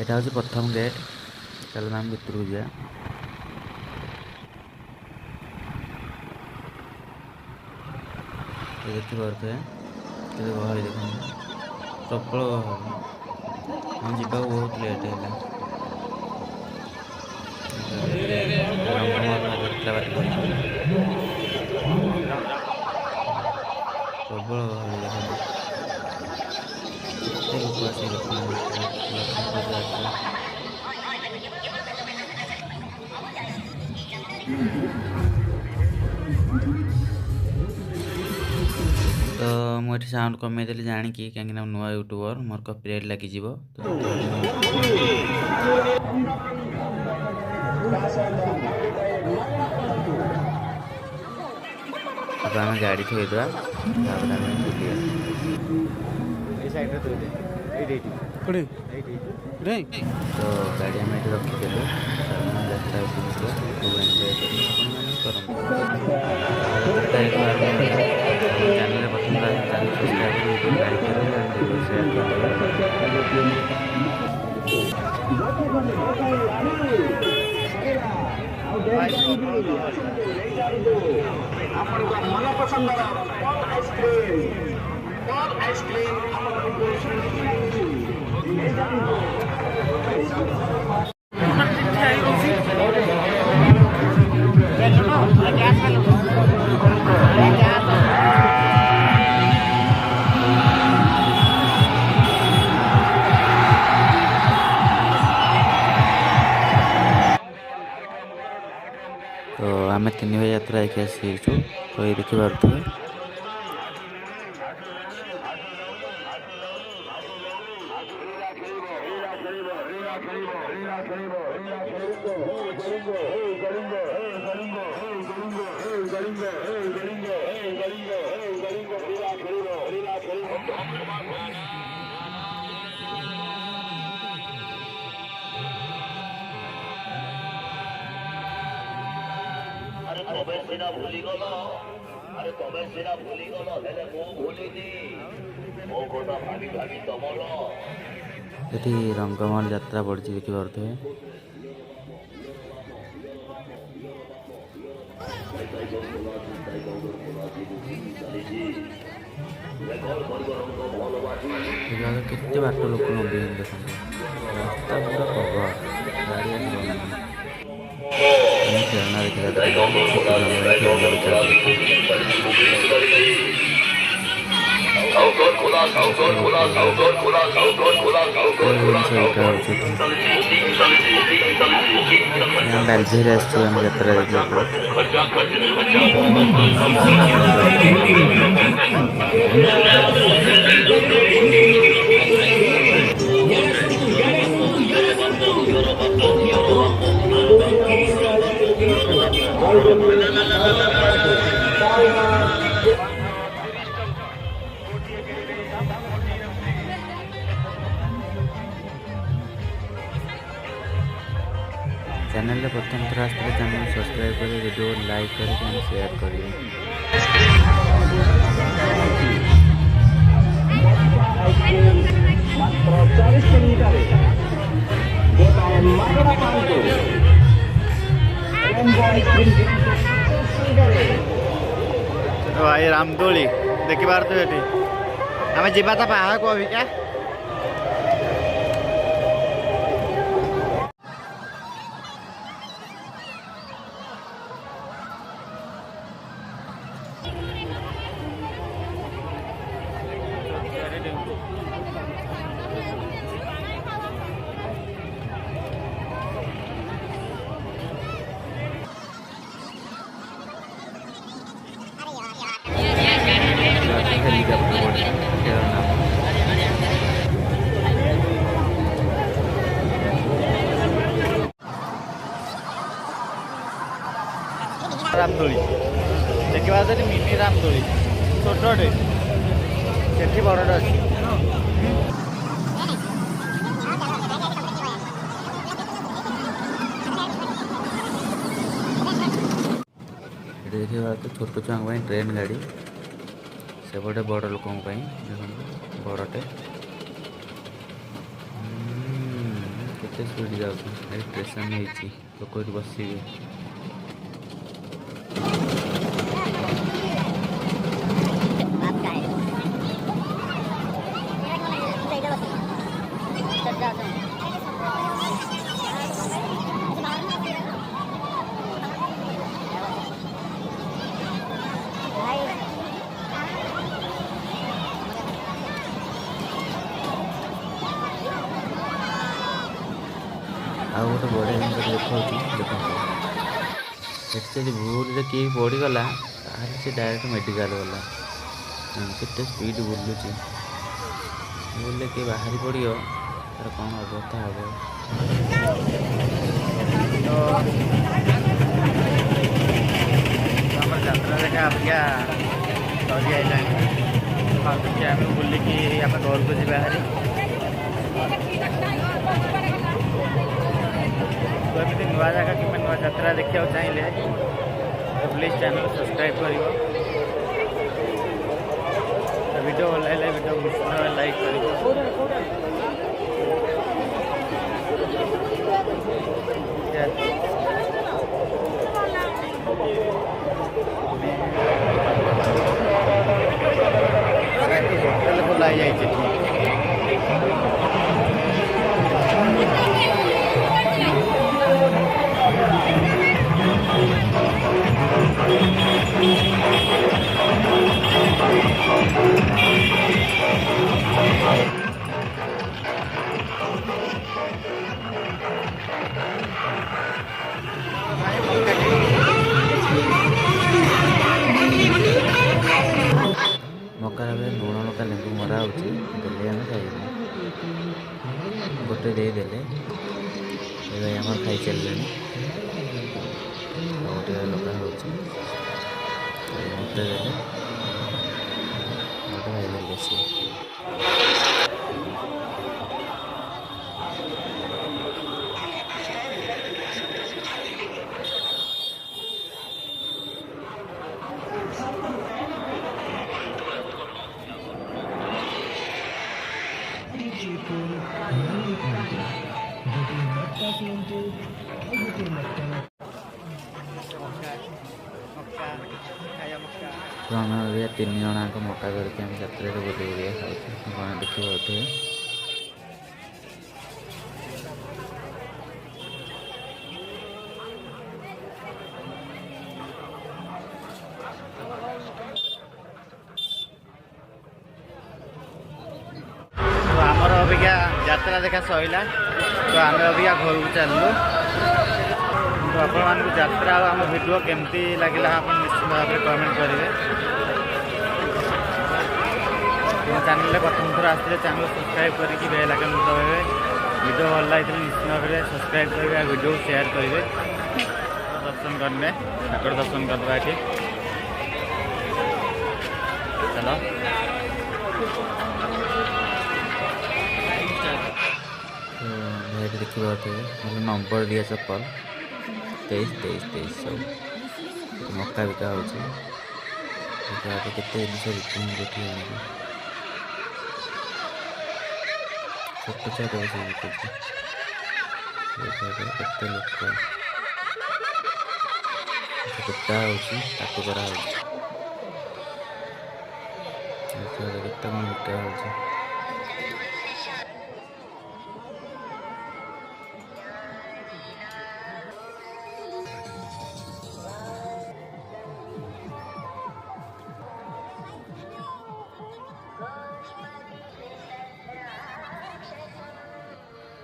एटा हूँ प्रथम गेट। चलो आम भितर को जा। देखी पारे के गहली देखो प्रबल गहली। हम जावा बहुत लेट है रंगमहल जात्रा बाटी पड़ी प्रबल गहली देखो केते लोक आसी लक्ष्मी जात्रा लक्ष्मी पूजा जात्रा। तो मुझे साउंड कमेदेली जाणिकी कहीं नुआ यूट्यूबर मोर कॉपीराइट लगी तो अब आम गाड़ी थोड़ा तो गाड़ी आम ये रखीदेलु यात्रा चैनल प्रथम चैनल सब्सक्राइब लाइक करें शेयर तो आम 3 बजे यात्रा देखिए आसी तो ये देखी पारे ये रंगमहल यात्रा पड़ी देखी पारे केते बाट लोक नदी देखते रास्ता पूरा कवर गाड़ी खेलना देखा बालझीर आम यात्रा चैनल प्रथम थर आसते चैनल सब्सक्राइब करें वीडियो लाइक करें शेयर करें। भाई रामदोली देखी पारे ये आम जावा तो बाहर को अभिका रामदोली देखा मिनी रामदोली छोटे से बड़े अच्छी देखिए तो छोट छुआ ट्रेन गाड़ी सेपटे बड़ लोकों बड़टे କେତେ ସ୍ପିଡ଼ ଯାଉଛି। ଏଠି ଷ୍ଟେସନ ହେଇଛି, ଲୋକ ଏଠି ବସିବେ। ଆଉ ଗୋଟେ ବଢ଼ିଆ ଜିନିଷ ଦେଖାଉଛି, ଦେଖନ୍ତୁ ଏଠି ଯଦି ଭୁଲରେ କିଏ ପଡ଼ିଗଲା ତାହେଲେ ସେ ଡାଇରେକ୍ଟ ମେଡ଼ିକାଲ ଗଲା। କେତେ ସ୍ପିଡ଼ ବୁଲୁଛି, ଭୁଲରେ କିଏ ବାହାରି ପଡ଼ିବ ତାର କ'ଣ ଅବସ୍ଥା ହେବ। ଆମର ଯାତ୍ରା ଦେଖା ଅପେକ୍ଷା ସରି ଆଇଲାଣି। ଭାବୁଛି ଆମେ ବୁଲିକି ଆମେ ଘରକୁ ଯିବା ହାରି। ତ ଏମିତି ନୂଆ ଜାଗା କିମ୍ବା ନୂଆ ଯାତ୍ରା ଦେଖିବାକୁ ଚାହିଁଲେ ପ୍ଲିଜ୍ ଚ୍ୟାନେଲ୍ ସବସ୍କ୍ରାଇବ୍ କରିବ। ଭିଡ଼ିଓ ଭଲ ଲାଗିଲେ ଭିଡ଼ିଓ ନିଶ୍ଚିତ ଲାଇକ୍ କରିବ। ହୋଟେଲ ଖୋଲା ହେଇଯାଇଛି। ମକାରେ ଲୁଣ ଲଙ୍କା ଲେମ୍ବୁ ମରା ହେଉଛି, ଦେଲେ ଆମେ ଖାଇବୁ। ଗୋଟେ ଦେଇଦେଲେ ଏବେ ଆମର ଖାଇସାରିଲେଣି। ଆଉ ଗୋଟେ ଲଙ୍କା ହେଉଛି, ମୋତେ ଦେଲେ ଗୋଟେ ଖାଇଦେଲେ ବେଶୀ। ତ ଆମେ ଏବେ 3 ଜଣଙ୍କ ମକା ଧରିକି ଆମେ ଯାତ୍ରାରେ ବୁଲି ବୁଲିକା ଖାଉଛୁ। ଆପଣ ଦେଖିପାରୁଥିବେ। ଆମର ଅବିକା ଯାତ୍ରା ଦେଖା ସରିଲା। ତ ଆମେ ଅବିକା ଘରକୁ ଚାଲିଲୁ। ତ ଆପଣମାନଙ୍କୁ ଯାତ୍ରା ଆଉ ଆମ ଭିଡ଼ିଓ କେମିତି ଲାଗିଲା ଆପଣ ନିଶ୍ଚିତ ଭାବରେ କମେଣ୍ଟ କରିବେ। ମୋ ଚ୍ୟାନେଲରେ ପ୍ରଥମ ଥର ଆସିଥିଲେ ଚ୍ୟାନେଲ ସବସ୍କ୍ରାଇବ୍ କରିକି ବେଲ୍ ଆଇକନ୍ ଦବାଇବେ। ଭିଡ଼ିଓ ଭଲ ଲାଗିଥିଲେ ନିଶ୍ଚିତ ଭାବରେ ସବସ୍କ୍ରାଇବ୍ କରିବେ ଆଉ ଭିଡ଼ିଓ ସେୟାର କରିବେ। ଦର୍ଶନ କରିବେ, ଠାକୁର ଦର୍ଶନ କରିଦେବା ଏଠି। ଚାଲ ଏଠି ଦେଖିପାରୁଥିବେ ଭଲ ନମ୍ବର ଦିଆ ଚପଲ 23 ସବୁ ମକା ବିକା ହେଉଛି। କେତେ ଜିନିଷ ବିକୁଛନ୍ତି ଏଠି ଆଣିକି। ଛୋଟ ଛୁଆଟେ ବସିକି ବିକୁଛି। କେତେ ଲୋକ କୁଟା ହେଉଛି, ତାକୁ କରାହେଉଛି। କେତେ କ'ଣ ବିକା ହେଉଛି।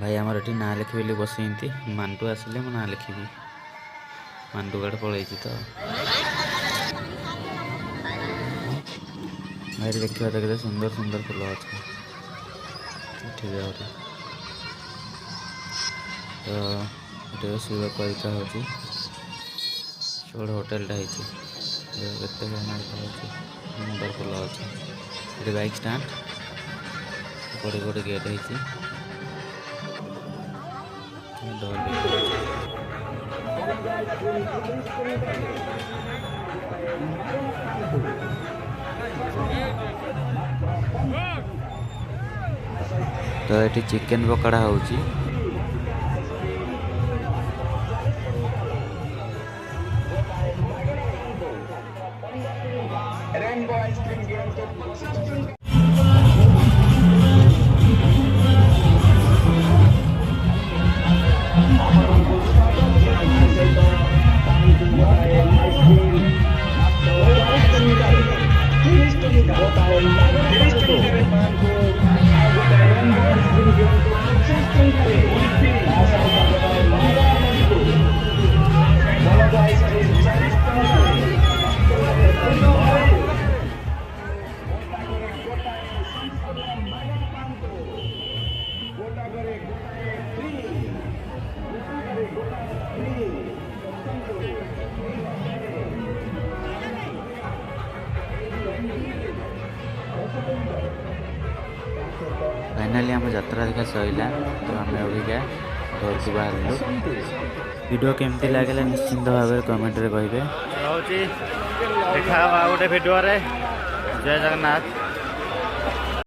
ଭାଇ ଆମର ଏଠି ନାଁ ଲେଖିବି ବୋଲି ବସିଛନ୍ତି। ମାଣ୍ଡୁ ଆସିଲେ ମୁଁ ନାଁ ଲେଖିବି। ମାଣ୍ଡୁ ଗାଡ଼ ପଳେଇଛି ତ। ଭାଇ ଦେଖିବା ତ କେତେ ସୁନ୍ଦର ସୁନ୍ଦର ଫୁଲ ଅଛି ଏଠି ବି ଆହୁରି। ତ ଏଠି ଶୋଇବା ପରୀକ୍ଷା ହେଉଛି। ଗୋଟେ ହୋଟେଲଟା ହେଇଛି। କେତେ କ'ଣ ଅଛି, ସୁନ୍ଦର ଫୁଲ ଅଛି। ଏଠି ବାଇକ୍ ଷ୍ଟାଣ୍ଡ, ଏପଟେ ଗୋଟେ ଗେଟ୍ ହେଇଛି। ଡଲ୍ ତ ଏଠି ଚିକେନ ପକୋଡ଼ା ହେଉଛି। फाइनाली आम यात्रा देखा सैला तो आम अबिका घर को बाहर वीडियो केमती लगे निश्चिंत भाव में कमेंट रे कहे देखा गोटे भिडियो जय जगन्नाथ।